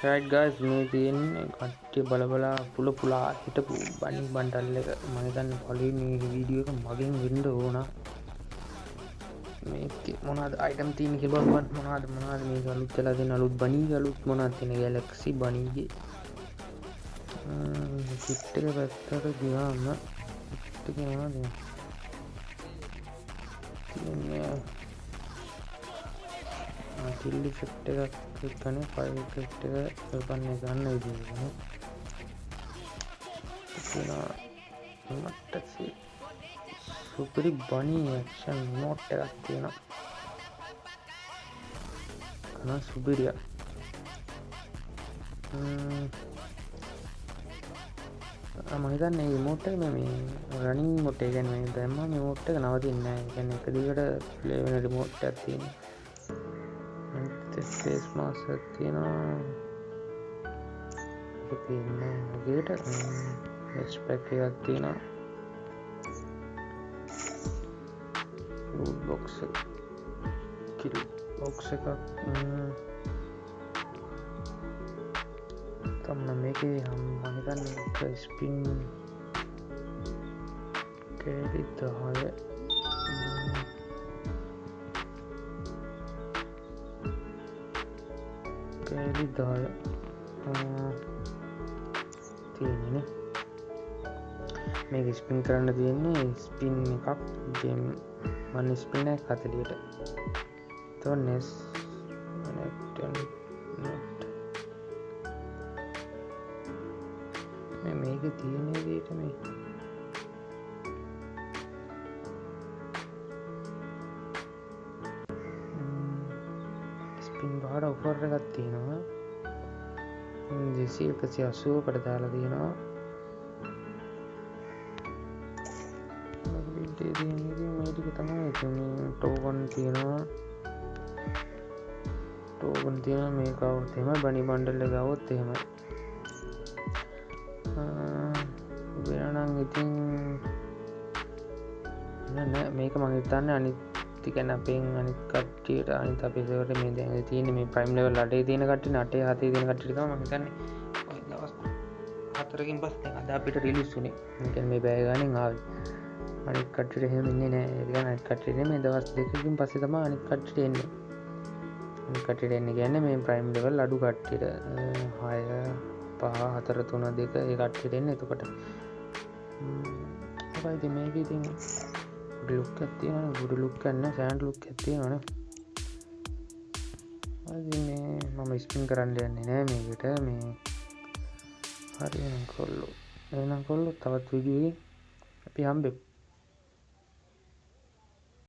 right guys මේ තියෙන්නේ කට්ටිය බල පුලා හිටපු බනි බන්ඩල් එක මම හිතන්නේ පළවෙනි වීඩියෝ එක මගෙන් වෙන්න ඕන මේකේ මොනවද අයිටම් තියෙන්නේ කියලා බලන්න මොනවද මේක අලුත් වෙලා තියෙන අලුත් බනි අලුත් මොනවද තියෙන ගැලැක්සි බනිගේ කිට් එක පැත්තට ගියාම කිට් එක මොනවද තියෙන්නේ කිල්ලි සෙට් එකක් එක්කනේ ෆයිල් සෙට් එක ඔපන් එක ගන්න විදිහනේ තියෙනවා මට සුපරි බනි ඇක්ෂන් මෝඩ් එකක් තියෙනවා කන සුපිරිය මම හිතන්නේ මේ මෝඩ් එක මේ රනින් මෝඩ් එක කියන්නේ මේ දැම්මම මේ මෝඩ් එක නවතින්නේ නැහැ. ඒ කියන්නේ එක දිගට ප්ලේ වෙන රිමෝට් එකක් තියෙනවා. ෆේස් මාස්ක් එකක් තියෙනවා. ඒක තියෙන්නේ ඔගේට එක්ස්පෙක්ට් එකක් තියෙනවා. ලූට් බොක්ස් එක කිල් බොක්ස් එකක් තමයි මේකේ මම හිතන්නේ ස්පින් කැලි 10 කැලි 10 තියෙන්නේ මේක ස්පින් කරන්න තියෙන්නේ ස්පින් එකක් ගේම් 1 ස්පින් එක 40ට තොනස් මේක තියෙන විදිහට මේ ස්පින් බාර ඔෆර් එකක් තියෙනවා 280කට දාලා තියෙනවා මේ ටික තමයි ටෝකන් තියෙනවා මේක આવුත් එහෙම බනි බන්ඩල් එක આવුත් එහෙම වෙනනම් ඉතින් නෑ මේක මම හිතන්නේ අනිත් ටිකන අපෙන් අනිත් කට්ටියට අනිත් අපේ සර්වර් මේ දැන් තියෙන්නේ මේ ප්‍රයිම් ලෙවල් 8 තියෙන කට්ටිය 8 7 තියෙන කට්ටියට තමයි මම හිතන්නේ ඔය දවස් 4කින් පස්සේ අද අපිට රිලීස් වුණේ. ඒ කියන්නේ මේ බෑ ගානෙන් ආවේ. අනිත් කට්ටියට එහෙම ඉන්නේ නෑ. ඒ කියන්නේ අනිත් කට්ටියට මේ දවස් 2කින් පස්සේ තමයි අනිත් කට්ටියට එන්නේ. අනිත් කට්ටියට එන්නේ කියන්නේ මේ ප්‍රයිම් ලෙවල් අඩු කට්ටියට 6 5 4 3 2 ඒ කට්ටියට එන්නේ. එතකොට ඉතින් මේක ඉතින් ලුක් එකක් තියෙනවා ගුඩ ලුක් එකක් නැහැ සෑන්ඩ් ලුක් එකක් තියෙනවානේ ඉතින් මේ මම ස්පින් කරන්න යන්නේ නැහැ මේකට මේ හරි එහෙනම් කොල්ලෝ තවත් වීඩියෝ එකකින් අපි හම්බෙමු